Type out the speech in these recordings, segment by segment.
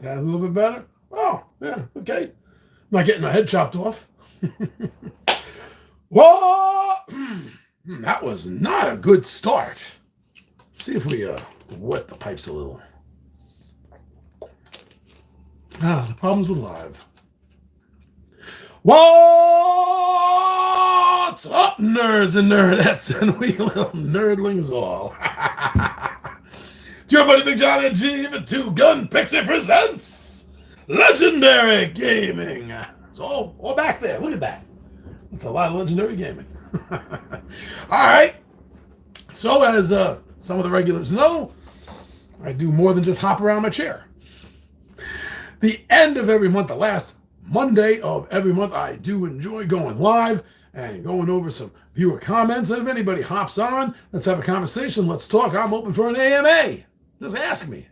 That's a little bit better. Oh, yeah, okay. Not getting my head chopped off. Whoa! That was not a good start. Let's see if we wet the pipes a little. The problems with live. What's up, nerds and nerdettes, and we little nerdlings all? It's your buddy Big John and G, the Two Gun Pixie presents Legendary Gaming. It's all back there. Look at that. That's a lot of legendary gaming. All right. So, as some of the regulars know, I do more than just hop around my chair. The end of every month, the last Monday of every month, I do enjoy going live and going over some viewer comments. And if anybody hops on, let's have a conversation. Let's talk. I'm open for an AMA. Just ask me.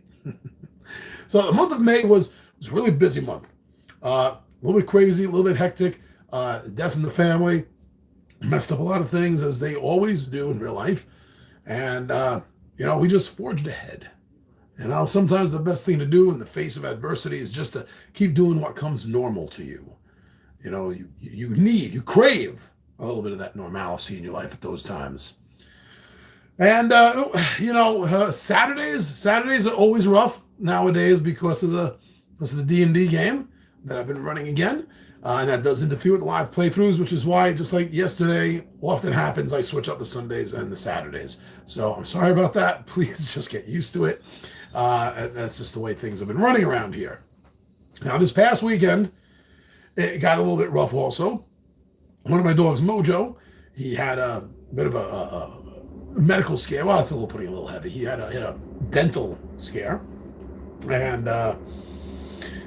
So the month of May was a really busy month. A little bit crazy, a little bit hectic. Death in the family. Messed up a lot of things, as they always do in real life. And, we just forged ahead. Sometimes the best thing to do in the face of adversity is just to keep doing what comes normal to you. You crave a little bit of that normalcy in your life at those times. And, Saturdays are always rough nowadays because of the D&D game that I've been running again. And that does interfere with live playthroughs, which is why, just like yesterday, often happens, I switch up the Sundays and the Saturdays. So I'm sorry about that. Please just get used to it. That's just the way things have been running around here. Now, this past weekend, it got a little bit rough also. One of my dogs, Mojo, he had a bit of a medical scare. Well, that's putting a little heavy. He had a dental scare. And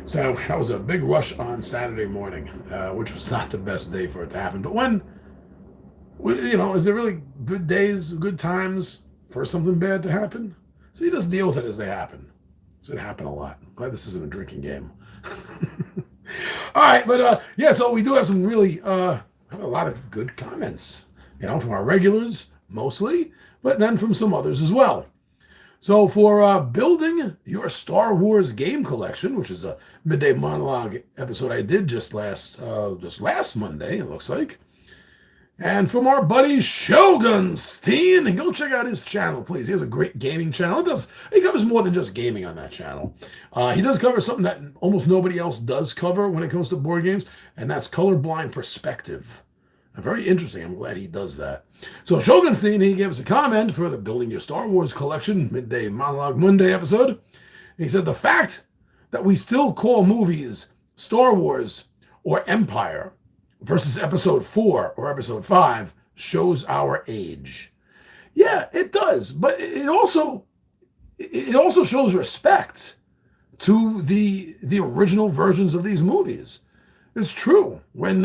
so that was a big rush on Saturday morning, which was not the best day for it to happen. But is there really good days, good times for something bad to happen? So you just deal with it as they happen. So it happened a lot. I'm glad this isn't a drinking game. All right, but so we do have some really, have a lot of good comments, from our regulars mostly, but then from some others as well. So for building your Star Wars game collection, which is a Midday Monologue episode I did just last Monday, it looks like. And from our buddy Shogunstein, and go check out his channel, please. He has a great gaming channel. He covers more than just gaming on that channel. He does cover something that almost nobody else does cover when it comes to board games, and that's colorblind perspective. Very interesting. I'm glad he does that. So Shogunstein, he gave us a comment for the Building Your Star Wars Collection Midday Monologue Monday episode. And he said, the fact that we still call movies Star Wars or Empire versus Episode 4 or Episode 5 shows our age. Yeah, it does. But it also shows respect to the original versions of these movies. It's true. When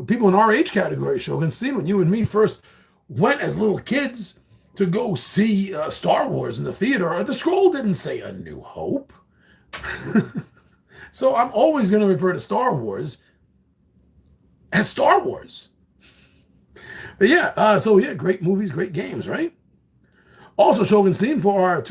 people in our age category, Shogunstein, when you and me first went as little kids to go see Star Wars in the theater, the scroll didn't say A New Hope. So I'm always going to refer to Star Wars as Star Wars. But great movies, great games, right? Also, Shogunstein for our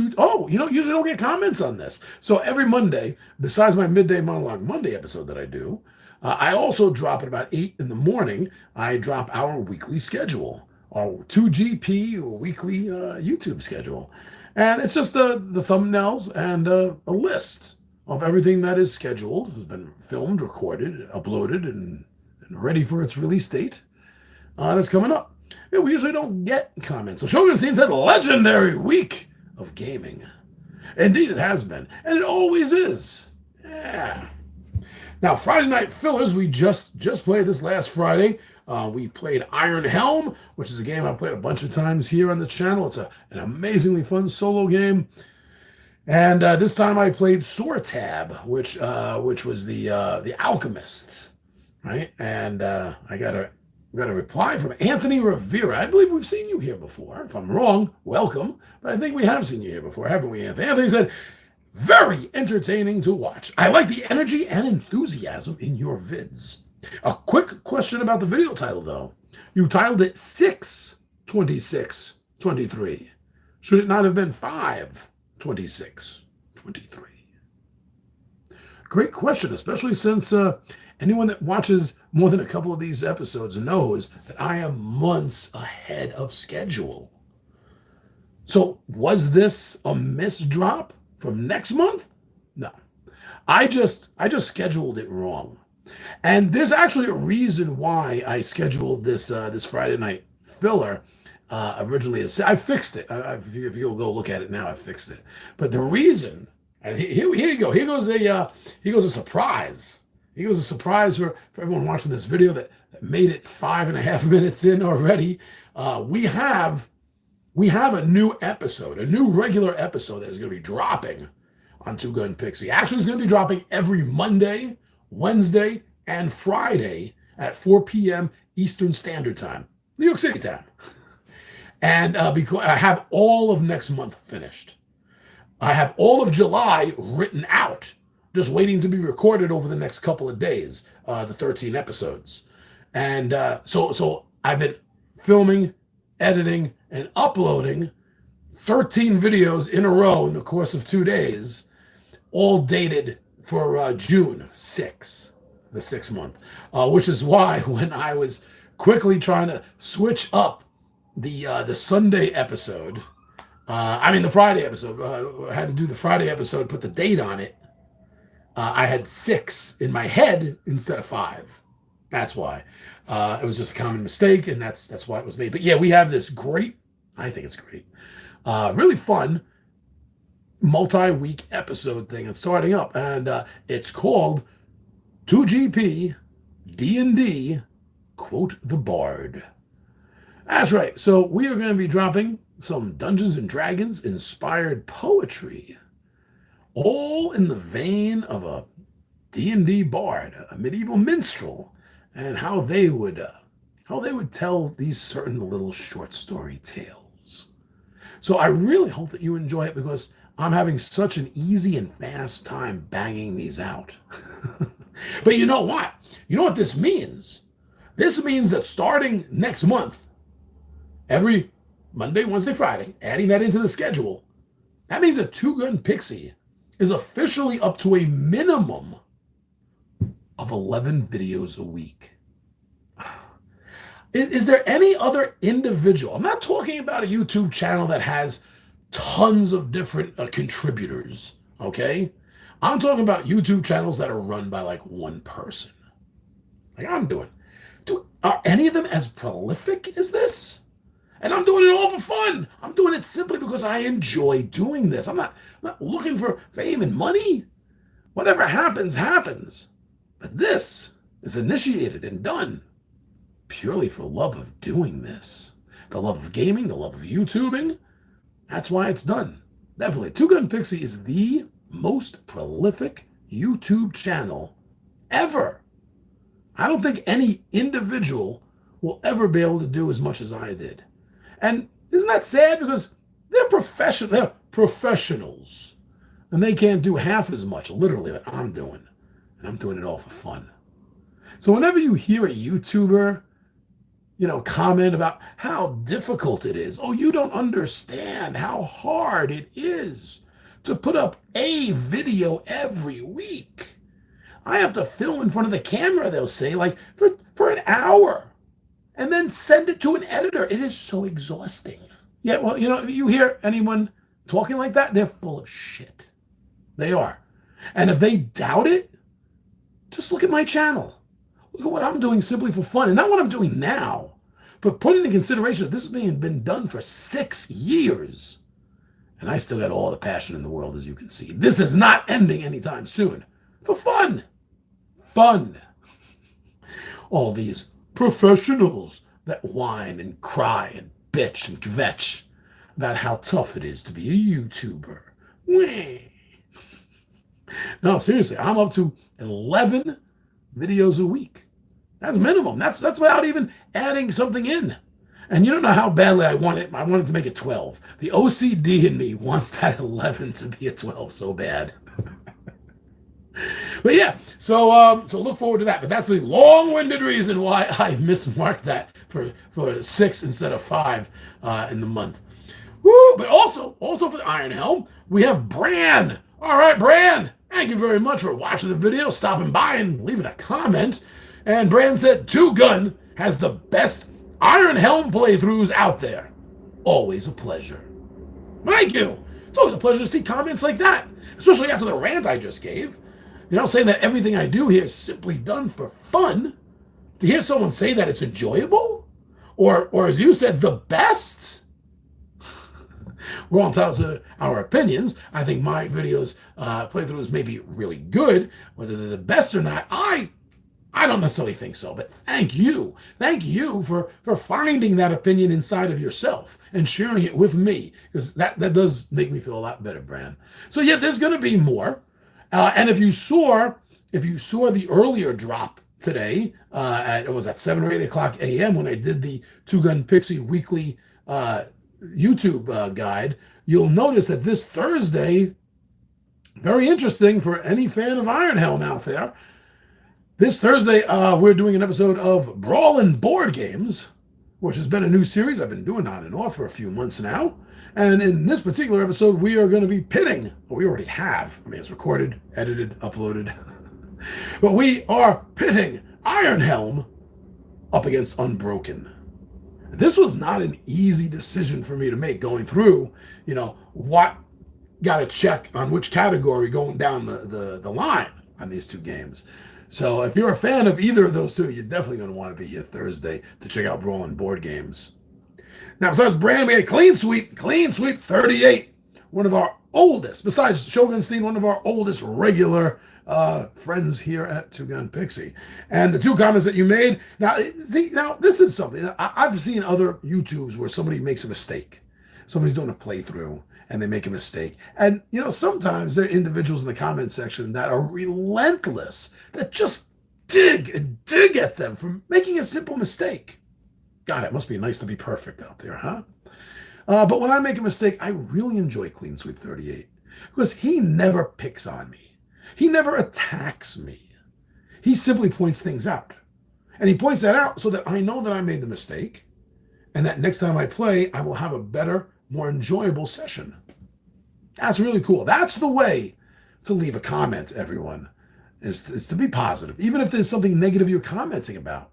usually don't get comments on this. So every Monday, besides my Midday Monologue Monday episode that I do, I also drop at about 8 in the morning, I drop our weekly schedule, our 2GP weekly YouTube schedule. And it's just the thumbnails and a list of everything that is scheduled, has been filmed, recorded, uploaded, and ready for its release date. That's coming up. Yeah, we usually don't get comments. So Shogunstein said, legendary week of gaming. Indeed, it has been. And it always is. Yeah. Now, Friday Night Fillers, we just played this last Friday. We played Iron Helm, which is a game I've played a bunch of times here on the channel. It's an amazingly fun solo game. And this time I played Sortab, which was the Alchemist, right? And I got a reply from Anthony Rivera. I believe we've seen you here before. If I'm wrong, welcome. But I think we have seen you here before, haven't we, Anthony? Anthony said, very entertaining to watch. I like the energy and enthusiasm in your vids. A quick question about the video title, though. You titled it 6/26/23. Should it not have been 5/26/23? Great question, especially since anyone that watches more than a couple of these episodes knows that I am months ahead of schedule. So was this a missed drop from next month? No. I just scheduled it wrong. And there's actually a reason why I scheduled this Friday night filler originally. I fixed it. If you'll go look at it now, I fixed it. But the reason, and here you go. Here goes a surprise. Here goes a surprise for everyone watching this video that made it 5.5 minutes in already. We have a new episode, a new regular episode that is going to be dropping on Two Gun Pixie. Actually, it's going to be dropping every Monday, Wednesday, and Friday at 4 p.m. Eastern Standard Time, New York City time. And because I have all of next month finished. I have all of July written out, just waiting to be recorded over the next couple of days, the 13 episodes. And so I've been filming, editing, and uploading 13 videos in a row in the course of 2 days, all dated for June 6, the 6th month, which is why when I was quickly trying to switch up the Sunday episode, the Friday episode, I had to do the Friday episode, put the date on it. I had 6 in my head instead of 5. That's why. It was just a common mistake, and that's why it was made. But yeah, we have this great, I think it's great, really fun multi-week episode thing. It's starting up, and it's called 2GP D&D Quote the Bard. That's right. So we are going to be dropping some Dungeons and Dragons inspired poetry, all in the vein of a D&D bard, a medieval minstrel, and how they would tell these certain little short story tales. So I really hope that you enjoy it, because I'm having such an easy and fast time banging these out. But you know what? You know what this means? This means that starting next month, every Monday, Wednesday, Friday, adding that into the schedule, that means that Two Gun Pixie is officially up to a minimum of 11 videos a week. Is there any other individual? I'm not talking about a YouTube channel that has tons of different contributors, okay? I'm talking about YouTube channels that are run by like one person, like I'm doing. Are any of them as prolific as this? And I'm doing it all for fun. I'm doing it simply because I enjoy doing this. I'm not looking for fame and money. Whatever happens, happens. But this is initiated and done purely for love of doing this. The love of gaming, the love of YouTubing. That's why it's done. Definitely. Two Gun Pixie is the most prolific YouTube channel ever. I don't think any individual will ever be able to do as much as I did. And isn't that sad? Because they're professionals. And they can't do half as much, literally, that I'm doing. And I'm doing it all for fun. So whenever you hear a YouTuber, comment about how difficult it is, oh, you don't understand how hard it is to put up a video every week. I have to film in front of the camera, they'll say, like for an hour, and then send it to an editor. It is so exhausting. Yeah, well, if you hear anyone talking like that, they're full of shit. They are. And if they doubt it, just look at my channel. Look at what I'm doing simply for fun. And not what I'm doing now, but put into consideration that this has been done for 6 years. And I still got all the passion in the world, as you can see. This is not ending anytime soon. For fun. Fun. All these professionals that whine and cry and bitch and kvetch about how tough it is to be a YouTuber. No, seriously, I'm up to 11 videos a week. That's minimum. That's without even adding something in. And you don't know how badly I want it. I wanted to make it 12. The OCD in me wants that 11 to be a 12 so bad. But yeah, so look forward to that. But that's the long-winded reason why I mismarked that for 6 instead of 5 in the month. Woo! But also for the Iron Helm, we have Bran. All right, Bran. Thank you very much for watching the video, stopping by, and leaving a comment. And Brand said, Two Gun has the best Iron Helm playthroughs out there. Always a pleasure. Thank you. It's always a pleasure to see comments like that, especially after the rant I just gave. Saying that everything I do here is simply done for fun. To hear someone say that it's enjoyable, or as you said, the best. We're all entitled to our opinions. I think my videos, playthroughs may be really good. Whether they're the best or not, I don't necessarily think so. But thank you. Thank you for finding that opinion inside of yourself and sharing it with me, because that does make me feel a lot better, Bran. So yeah, there's going to be more. And if you saw the earlier drop today, it was at 7 or 8 o'clock a.m. when I did the Two Gun Pixie weekly YouTube guide, you'll notice that this Thursday, very interesting for any fan of Iron Helm out there, this Thursday we're doing an episode of Brawlin' Board Games, which has been a new series I've been doing on and off for a few months now. And in this particular episode, we are going to be pitting, we already have, it's recorded, edited, uploaded, but we are pitting Iron Helm up against Unbroken. This was not an easy decision for me to make, going through, what got to check on which category going down the line on these two games. So if you're a fan of either of those two, you're definitely going to want to be here Thursday to check out Brawlin' Board Games. Now, besides Brand, we had Clean Sweep 38, one of our oldest, besides Shogunstein, one of our oldest regular friends here at Two Gun Pixie. And the two comments that you made, now this is something, I've seen other YouTubes where somebody makes a mistake. Somebody's doing a playthrough and they make a mistake. And, sometimes there are individuals in the comment section that are relentless, that just dig at them for making a simple mistake. God, it must be nice to be perfect out there, huh? But when I make a mistake, I really enjoy Clean Sweep 38 because he never picks on me. He never attacks me. He simply points things out. And he points that out so that I know that I made the mistake and that next time I play, I will have a better, more enjoyable session. That's really cool. That's the way to leave a comment, everyone, is to be positive. Even if there's something negative you're commenting about,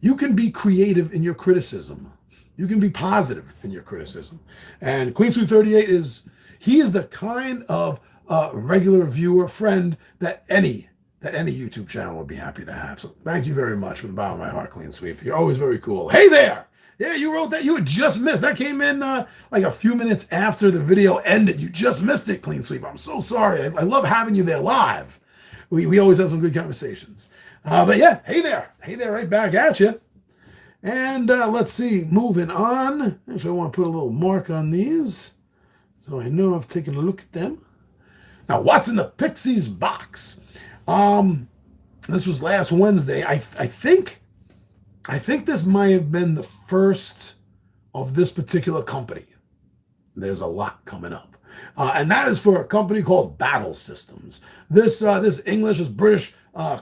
you can be creative in your criticism. You can be positive in your criticism. And Clean Sweep 38 is the kind of regular viewer friend that any YouTube channel would be happy to have. So thank you very much from the bottom of my heart, Clean Sweep. You're always very cool. Hey there! Yeah, you wrote that. You had just missed. That came in like a few minutes after the video ended. You just missed it, Clean Sweep. I'm so sorry. I love having you there live. We always have some good conversations. But yeah, hey there, right back at you. And let's see, moving on. Actually, I want to put a little mark on these so I know I've taken a look at them. Now, what's in the Pixies box? This was last Wednesday. I think this might have been the first of this particular company. There's a lot coming up. And that is for a company called Battle Systems. This British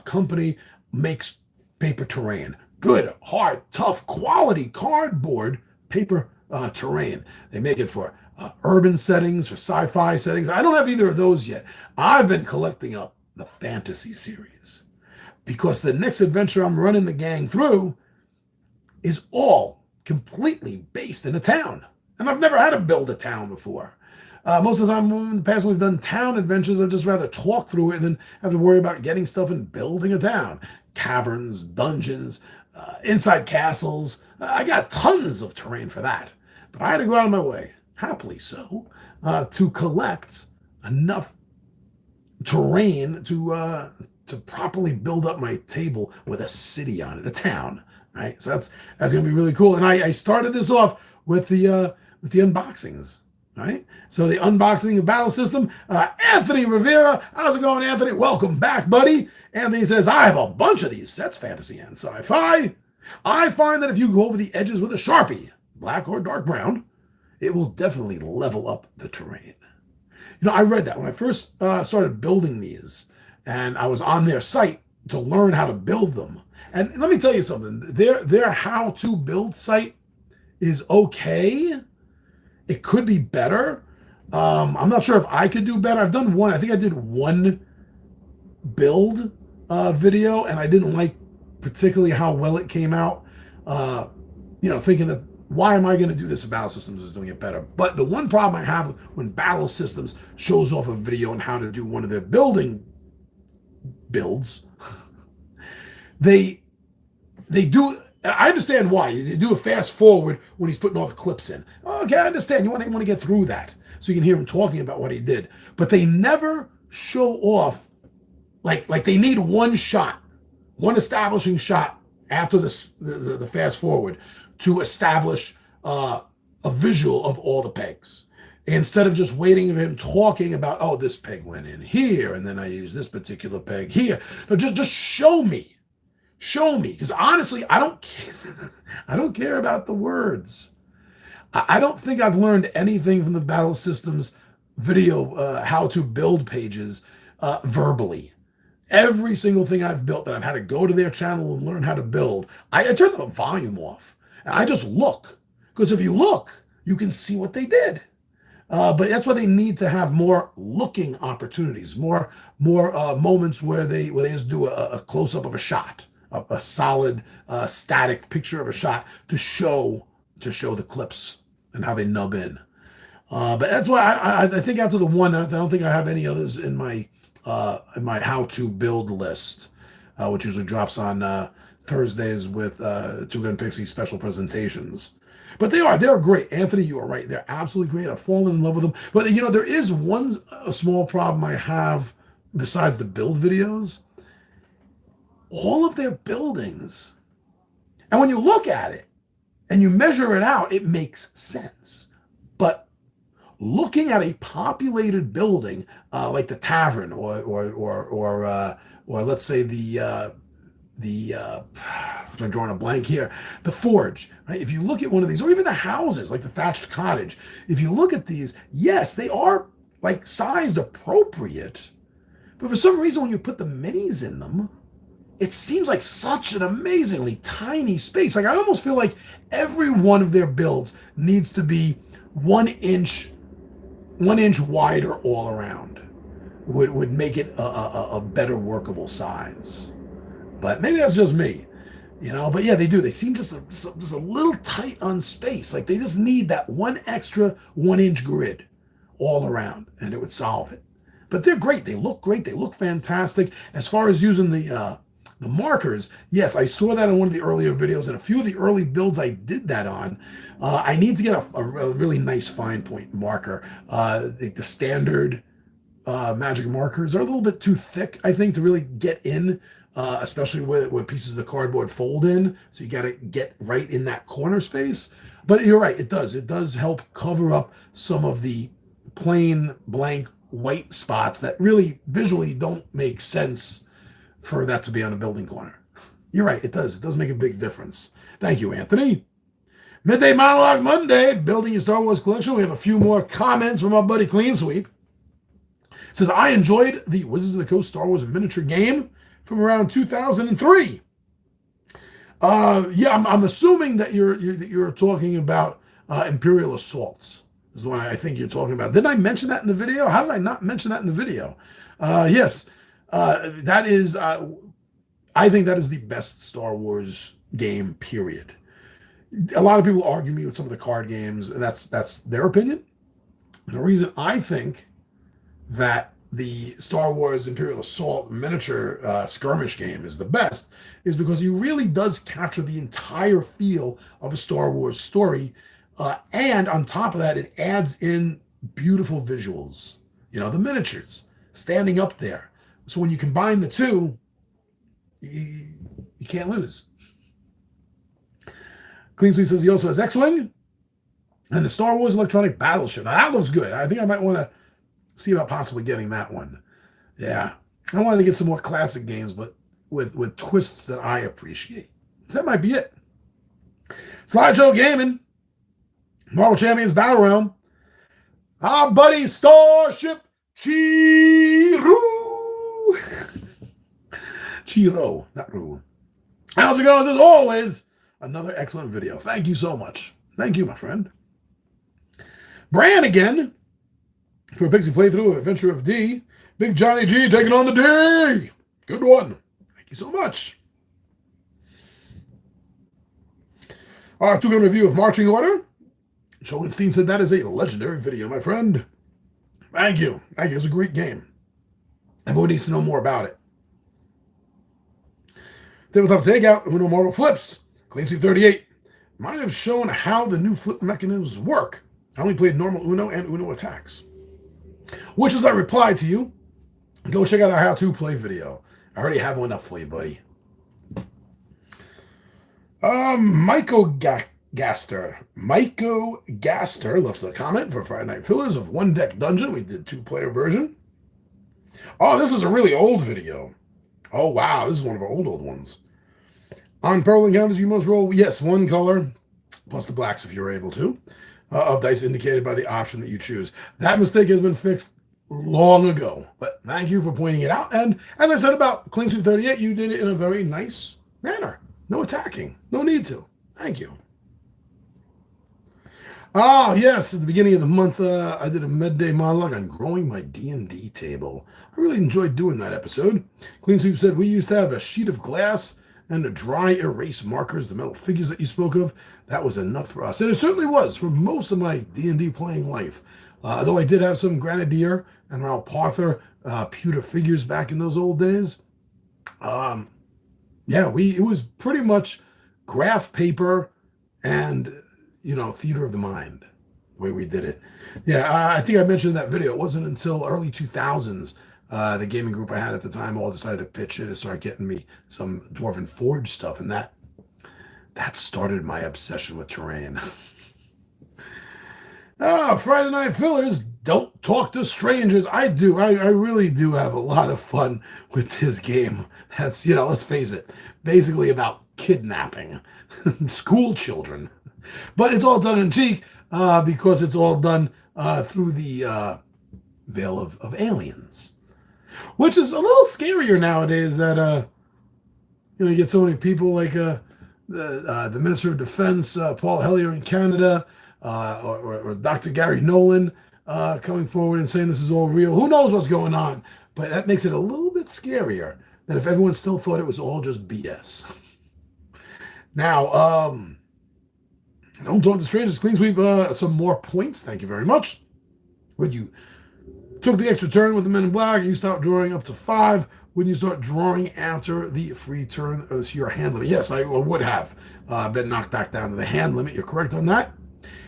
company makes paper terrain. Good, hard, tough, quality cardboard paper terrain. They make it for urban settings, for sci-fi settings. I don't have either of those yet. I've been collecting up the fantasy series because the next adventure I'm running the gang through is all completely based in a town. And I've never had to build a town before. Most of the time in the past when we've done town adventures, I'd just rather talk through it than have to worry about getting stuff and building a town. Caverns, dungeons, inside castles. I got tons of terrain for that. But I had to go out of my way, happily so, to collect enough terrain to properly build up my table with a city on it, a town, right? So that's going to be really cool. And I started this off with the unboxings. Right? So the unboxing of Battle System. Anthony Rivera. How's it going, Anthony? Welcome back, buddy. Anthony says, I have a bunch of these sets, fantasy and sci-fi. I find that if you go over the edges with a Sharpie, black or dark brown, it will definitely level up the terrain. I read that when I first started building these, and I was on their site to learn how to build them. And let me tell you something. Their how-to build site is okay. It could be better. I'm not sure if I could do better. I've done one. I think I did one build video, and I didn't like particularly how well it came out. Thinking that, why am I going to do this if Battle Systems is doing it better? But the one problem I have when Battle Systems shows off a video on how to do one of their building builds, they do. I understand why. They do a fast forward when he's putting all the clips in. Okay, I understand. You want to get through that so you can hear him talking about what he did. But they never show off, like they need one shot, one establishing shot after the fast forward to establish a visual of all the pegs. Instead of just waiting for him talking about, oh, this peg went in here, and then I use this particular peg here. No, just show me. Show me, because honestly, I don't care. I don't care about the words. I don't think I've learned anything from the Battle Systems video how to build pages verbally. Every single thing I've built that I've had to go to their channel and learn how to build, I turn the volume off and I just look, because if you look, you can see what they did. But that's why they need to have more looking opportunities, more moments where they just do a close up of a shot. A solid static picture of a shot to show the clips and how they nub in. But that's why I think after the one, I don't think I have any others in my how to build list, which usually drops on Thursdays with Two Gun Pixie special presentations. But they're great. Anthony, you are right. They're absolutely great. I've fallen in love with them. But there is a small problem I have besides the build videos. All of their buildings, and when you look at it and you measure it out, it makes sense. But looking at a populated building like the tavern, or let's say I'm drawing a blank here, the forge, right? If you look at one of these, or even the houses like the thatched cottage, if you look at these, yes, they are like sized appropriate, but for some reason when you put the minis in them, it seems like such an amazingly tiny space. Like I almost feel like every one of their builds needs to be 1 inch wider all around. Would make it a better workable size. But maybe that's just me, But yeah, they do. They seem just a little tight on space. Like they just need that one extra 1 inch grid all around, and it would solve it. But they're great. They look great. They look fantastic. As far as using the markers, yes, I saw that in one of the earlier videos, and a few of the early builds I did that on. I need to get a really nice fine point marker. The standard magic markers are a little bit too thick, I think, to really get in, especially where pieces of the cardboard fold in. So you got to get right in that corner space. But you're right, it does. It does help cover up some of the plain blank white spots that really visually don't make sense for that to be on a building corner. You're right, it does. It does make a big difference. Thank you, Anthony. Midday Monologue Monday, building your Star Wars collection. We have a few more comments from our buddy Clean Sweep. It says, I enjoyed the Wizards of the Coast Star Wars miniature game from around 2003. Yeah, I'm assuming that you're talking about Imperial Assaults. Is the one I think you're talking about. Didn't I mention that in the video? How did I not mention that in the video? Yes. That is, I think that is the best Star Wars game, period. A lot of people argue me with some of the card games, and that's their opinion. The reason I think that the Star Wars Imperial Assault miniature skirmish game is the best is because it really does capture the entire feel of a Star Wars story. And on top of that, it adds in beautiful visuals. The miniatures standing up there. So when you combine the two, you can't lose. Clean Sweep says he also has X-Wing and the Star Wars Electronic Battleship. Now that looks good. I think I might want to see about possibly getting that one. Yeah. I wanted to get some more classic games, but with twists that I appreciate. So that might be it. Slideshow Gaming. Marvel Champions Battle Realm. Our buddy Starship Chiru. Chiro, not Ru. How's it going? As always, another excellent video. Thank you so much. Thank you, my friend. Bran again for a Pixie playthrough of Adventure of D. Big Johnny G taking on the D. Good one. Thank you so much. Took a review of Marching Order. Schoenstein said that is a legendary video, my friend. Thank you. Thank you. It's a great game. Everyone needs to know more about it. Tabletop Takeout, Uno Marble Flips. Clean Sweep 38. Might have shown how the new flip mechanisms work. I only played normal Uno and Uno attacks. Which, as I replied to you, go check out our how-to play video. I already have one up for you, buddy. Myco Gaster left a comment for Friday Night Fillers of One Deck Dungeon. We did 2-player version. Oh, this is a really old video. Oh, wow. This is one of our old ones. On Pearl Encounters, you must roll, yes, 1 color, plus the blacks if you're able to, of dice indicated by the option that you choose. That mistake has been fixed long ago, but thank you for pointing it out. And as I said about Clean Sweep 38, you did it in a very nice manner. No attacking. No need to. Thank you. Ah, yes, at the beginning of the month, I did a midday monologue on growing my D&D table. I really enjoyed doing that episode. Clean Sweep said we used to have a sheet of glass and the dry erase markers, the metal figures that you spoke of. That was enough for us. And it certainly was for most of my D&D playing life. Though I did have some Grenadier and Ralph Parther pewter figures back in those old days. It was pretty much graph paper and, theater of the mind, the way we did it. Yeah, I think I mentioned in that video, it wasn't until early 2000s, the gaming group I had at the time all decided to pitch in and start getting me some Dwarven Forge stuff, and that started my obsession with terrain. Friday Night Fillers, don't talk to strangers. I do. I really do have a lot of fun with this game. That's, let's face it, basically about kidnapping school children. But it's all done in cheek because it's all done through the veil of aliens. Which is a little scarier nowadays that, you get so many people like the Minister of Defense, Paul Hellyer in Canada, or Dr. Gary Nolan coming forward and saying this is all real. Who knows what's going on? But that makes it a little bit scarier than if everyone still thought it was all just BS. Now, don't talk to strangers. Clean Sweep, some more points. Thank you very much. When you took the extra turn with the Men in Black, you stopped drawing up to 5. When you start drawing after the free turn of your hand limit. Yes, I would have been knocked back down to the hand limit. You're correct on that.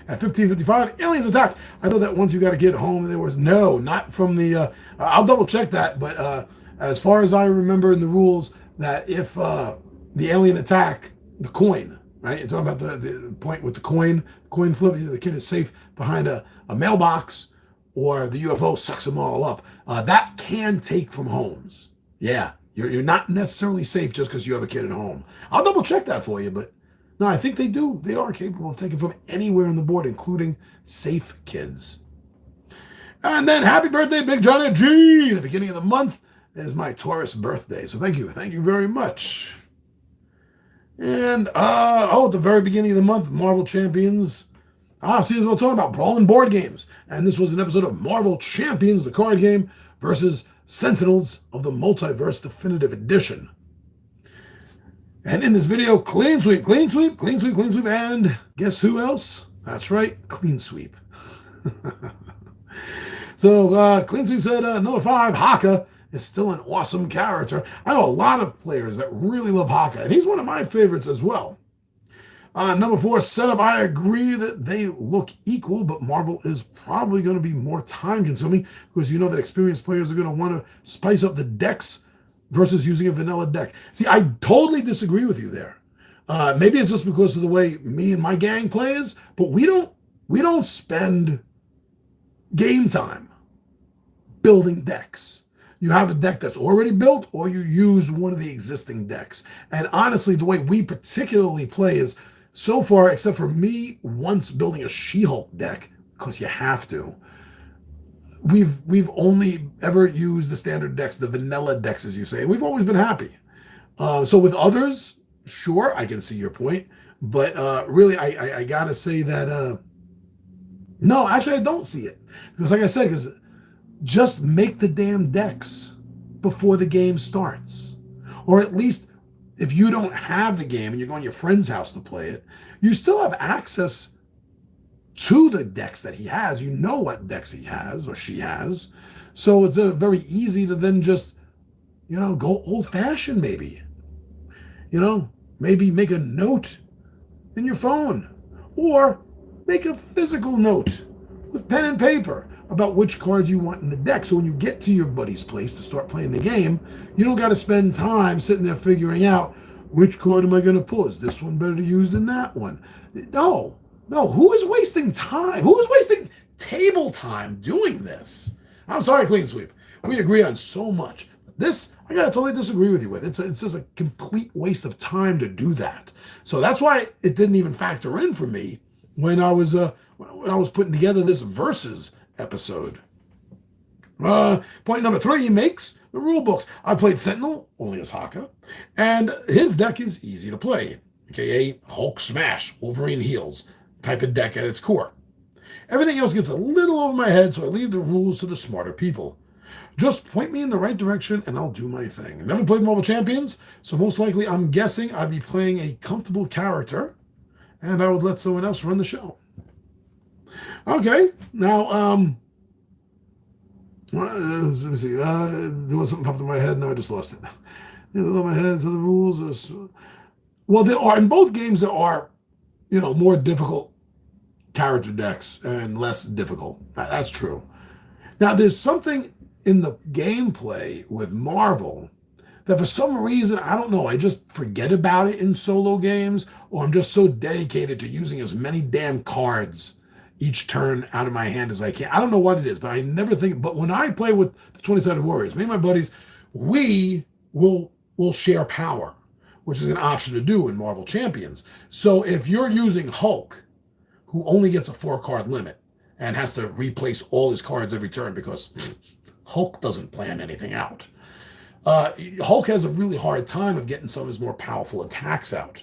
At 15:55, aliens attack. I thought that once you got a kid home, there was not from the. I'll double check that, but as far as I remember in the rules, that if the alien attack the coin, right? You're talking about the point with the coin flip. Either the kid is safe behind a mailbox, or the UFO sucks them all up. That can take from homes. Yeah, you're not necessarily safe just because you have a kid at home. I'll double check that for you, but no, I think they do. They are capable of taking from anywhere on the board, including safe kids. And then happy birthday, Big Johnny G! The beginning of the month is my Taurus birthday, so thank you very much. And at the very beginning of the month, Marvel Champions. See, this is what I'm talking about, brawling board games. And this was an episode of Marvel Champions, the card game, versus Sentinels of the Multiverse Definitive Edition. And in this video, clean sweep, and guess who else? That's right, clean sweep. So Clean Sweep said, number 5, Haka is still an awesome character. I know a lot of players that really love Haka, and he's one of my favorites as well. Number 4, Setup. I agree that they look equal, but Marvel is probably going to be more time-consuming because you know that experienced players are going to want to spice up the decks versus using a vanilla deck. See, I totally disagree with you there. Maybe it's just because of the way me and my gang plays, but we don't spend game time building decks. You have a deck that's already built, or you use one of the existing decks. And honestly, the way we particularly play is, so far, except for me once building a She-Hulk deck, because you have to, we've only ever used the standard decks, the vanilla decks, as you say, and we've always been happy. So with others, sure, I can see your point, but really, I gotta say that no, actually, I don't see it, because like I said, because just make the damn decks. before the game starts. Or at least if you don't have the game and you're going to your friend's house to play it, you still have access to the decks that he has. You know what decks he has or she has. So it's very easy to then just, go old-fashioned maybe. Maybe make a note in your phone or make a physical note with pen and paper about which cards you want in the deck. So when you get to your buddy's place to start playing the game, you don't got to spend time sitting there figuring out which card am I going to pull? Is this one better to use than that one? No. Who is wasting time? Who is wasting table time doing this? I'm sorry, Clean Sweep. We agree on so much. This, I got to totally disagree with you with. It's just a complete waste of time to do that. So that's why it didn't even factor in for me when I was putting together this Versus episode. Point number 3, he makes the rule books. I played Sentinel, only as Haka, and his deck is easy to play, aka Hulk Smash, Wolverine Heals type of deck at its core. Everything else gets a little over my head, so I leave the rules to the smarter people. Just point me in the right direction and I'll do my thing. Never played Marvel Champions, so most likely I'm guessing I'd be playing a comfortable character and I would let someone else run the show. Okay, now, let me see. There was something popped in my head. Now I just lost it. My head. So the rules are. Well, there are in both games. There are, more difficult character decks and less difficult. That's true. Now there's something in the gameplay with Marvel that for some reason, I don't know, I just forget about it in solo games, or I'm just so dedicated to using as many damn cards each turn out of my hand as I can. I don't know what it is, but I never think, but when I play with the 20-sided warriors, me and my buddies, we will share power, which is an option to do in Marvel Champions. So if you're using Hulk, who only gets a 4-card limit and has to replace all his cards every turn because Hulk doesn't plan anything out. Hulk has a really hard time of getting some of his more powerful attacks out,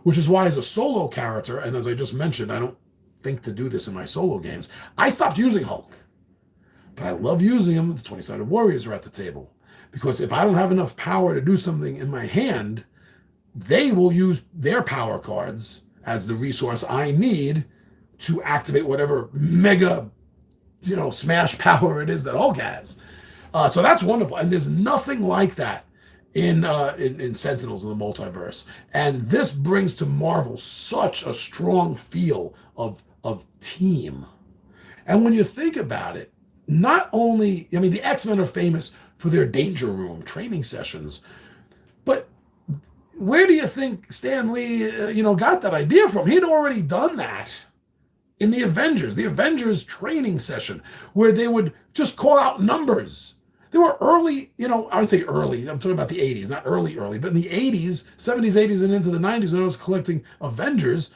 which is why as a solo character, and as I just mentioned, I don't think to do this in my solo games, I stopped using Hulk. But I love using him when the 20-sided warriors are at the table. Because if I don't have enough power to do something in my hand, they will use their power cards as the resource I need to activate whatever mega, smash power it is that Hulk has. So that's wonderful. And there's nothing like that in Sentinels of the Multiverse. And this brings to Marvel such a strong feel of team. And when you think about it, not only, the X-Men are famous for their Danger Room training sessions, but where do you think Stan Lee, got that idea from? He had already done that in the Avengers training session, where they would just call out numbers. They were early, I would say early, I'm talking about the 80s, not early, but in the 80s, 70s, 80s, and into the 90s when I was collecting Avengers,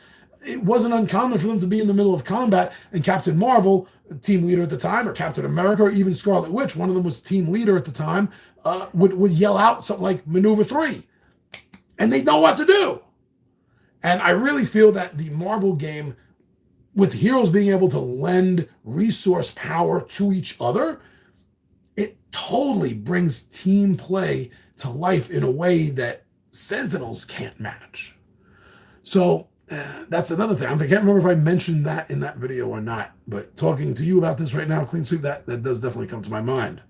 it wasn't uncommon for them to be in the middle of combat, and Captain Marvel, team leader at the time, or Captain America, or even Scarlet Witch, one of them was team leader at the time, would yell out something like Maneuver 3, and they know what to do. And I really feel that the Marvel game, with heroes being able to lend resource power to each other, it totally brings team play to life in a way that Sentinels can't match. So that's another thing. I can't remember if I mentioned that in that video or not, but talking to you about this right now, Clean Sweep, that does definitely come to my mind.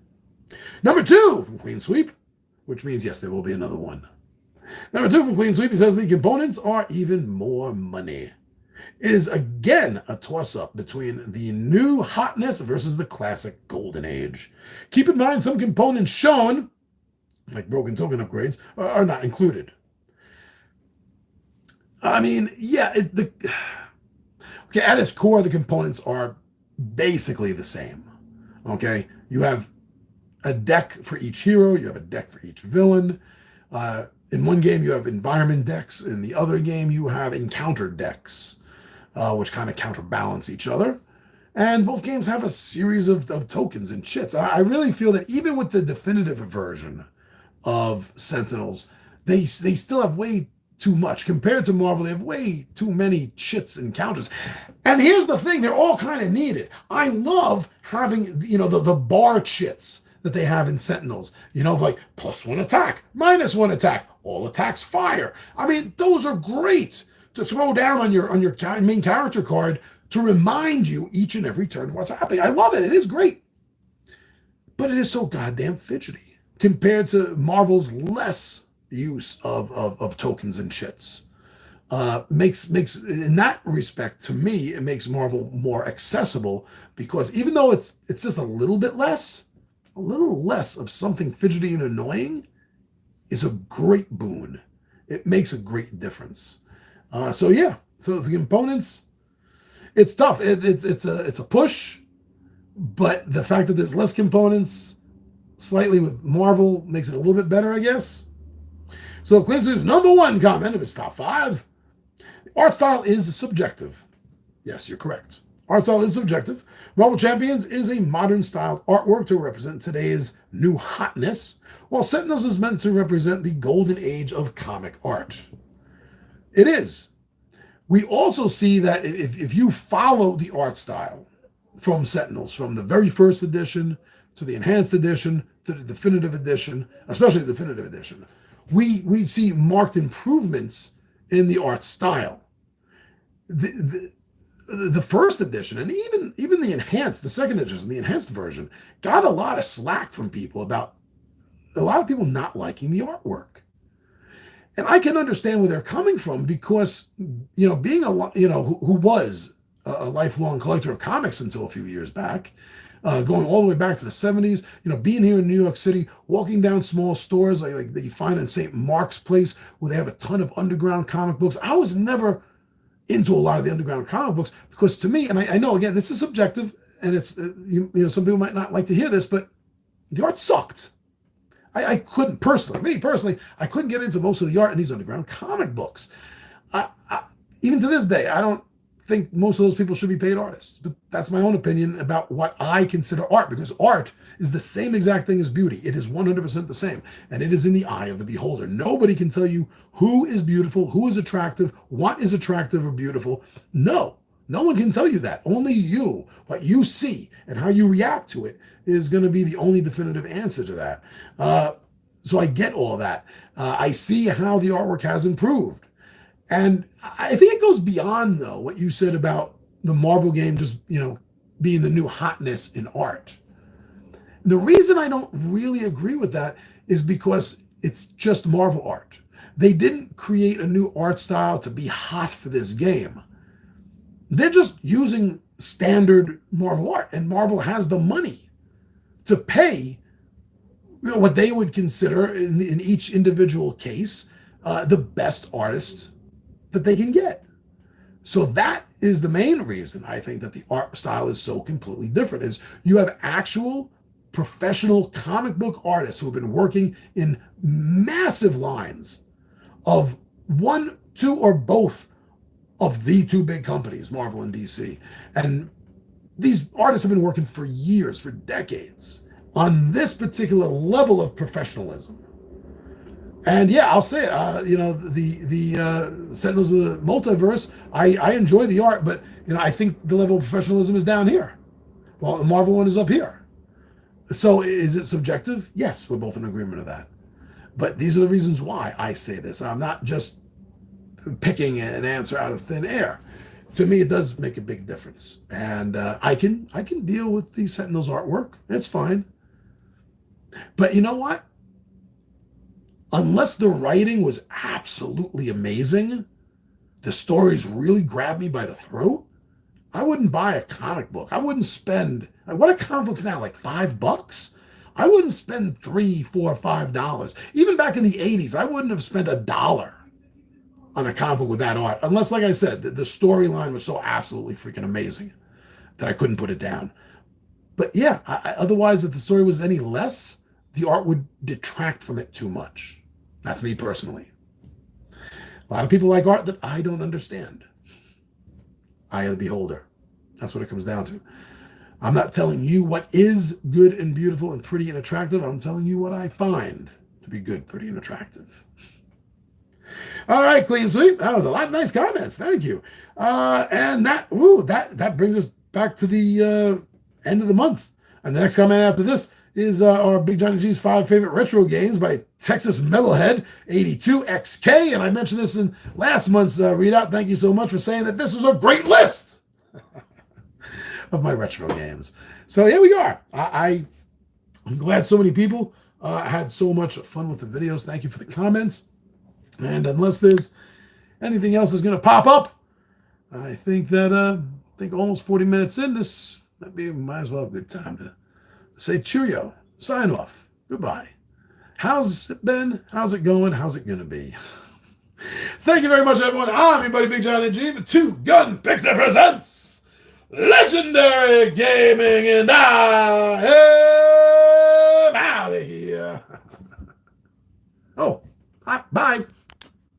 Number 2 from Clean Sweep, which means, yes, there will be another one. Number 2 from Clean Sweep, he says the components are even more money. Is again a toss-up between the new hotness versus the classic golden age. Keep in mind some components shown, like broken token upgrades, are not included. Okay, at its core, the components are basically the same. Okay, you have a deck for each hero, you have a deck for each villain. In one game, you have environment decks. In the other game, you have encounter decks, which kind of counterbalance each other. And both games have a series of tokens and chits. I really feel that even with the definitive version of Sentinels, they still have way too much. Compared to Marvel, they have way too many chits and counters. And here's the thing, they're all kind of needed. I love having, the bar chits that they have in Sentinels. Like +1 attack, -1 attack, all attacks fire. I mean, those are great to throw down on your main character card to remind you each and every turn what's happening. I love it. It is great. But it is so goddamn fidgety compared to Marvel's less use of tokens and shits. Makes in that respect, to me, it makes Marvel more accessible, because even though it's just a little less of something fidgety and annoying is a great boon. It makes a great difference. So the components, it's tough. It's a push, but the fact that there's less components slightly with Marvel makes it a little bit better, I guess. So Clean Sweep's number one comment of his top 5. Art style is subjective. Yes, you're correct. Art style is subjective. Marvel Champions is a modern styled artwork to represent today's new hotness, while Sentinels is meant to represent the golden age of comic art. It is. We also see that if you follow the art style from Sentinels, from the very first edition to the enhanced edition to the definitive edition, especially the definitive edition, we see marked improvements in the art style. The first edition, and even the second edition, the enhanced version, got a lot of slack from people about a lot of people not liking the artwork. And I can understand where they're coming from, because, being who was a lifelong collector of comics until a few years back, going all the way back to the 70s, being here in New York City, walking down small stores like that you find in St. Mark's Place, where they have a ton of underground comic books. I was never into a lot of the underground comic books, because to me, and I know, again, this is subjective, and it's, some people might not like to hear this, but the art sucked. I couldn't personally, I couldn't get into most of the art in these underground comic books. Even to this day, I don't think most of those people should be paid artists, but that's my own opinion about what I consider art, because art is the same exact thing as beauty. It is 100% the same, and it is in the eye of the beholder. Nobody can tell you who is beautiful, who is attractive, what is attractive or beautiful. No one can tell you that. Only you, what you see and how you react to it, is going to be the only definitive answer to that. So I get all that. I see how the artwork has improved. And I think it goes beyond, though, what you said about the Marvel game just, being the new hotness in art. The reason I don't really agree with that is because it's just Marvel art. They didn't create a new art style to be hot for this game. They're just using standard Marvel art, and Marvel has the money to pay, what they would consider in each individual case, the best artist that they can get. So that is the main reason I think that the art style is so completely different, is you have actual professional comic book artists who have been working in massive lines of one, two, or both of the two big companies, Marvel and DC. And these artists have been working for years, for decades, on this particular level of professionalism. And yeah, I'll say it. The Sentinels of the Multiverse, I enjoy the art, but I think the level of professionalism is down here, while the Marvel one is up here. So is it subjective? Yes, we're both in agreement of that. But these are the reasons why I say this. I'm not just picking an answer out of thin air. To me, it does make a big difference, and I can deal with the Sentinels artwork. It's fine. But you know what? Unless the writing was absolutely amazing, the stories really grabbed me by the throat, I wouldn't buy a comic book. I wouldn't spend, what are comic books now, like $5? I wouldn't spend $3, $4, $5. Even back in the 80s, I wouldn't have spent $1 on a comic book with that art, unless, like I said, the storyline was so absolutely freaking amazing that I couldn't put it down. But yeah, otherwise, if the story was any less, the art would detract from it too much. That's me personally. A lot of people like art that I don't understand. Eye of the beholder. That's what it comes down to. I'm not telling you what is good and beautiful and pretty and attractive. I'm telling you what I find to be good, pretty, and attractive. All right, clean sweep. That was a lot of nice comments. Thank you. And that brings us back to the end of the month. And the next comment after this is our Big Johnny G's 5 favorite retro games by Texas Metalhead 82XK. And I mentioned this in last month's readout. Thank you so much for saying that this was a great list of my retro games. So here we are. I'm glad so many people had so much fun with the videos. Thank you for the comments. And unless there's anything else that's going to pop up, I think that almost 40 minutes in, this might as well be a good time to say cheerio, sign off, goodbye. How's it been? How's it going? How's it going to be? So thank you very much, everyone. I'm your buddy Big Johnny G, the Two Gun Pixel presents Legendary Gaming, and I am out of here. Oh, bye.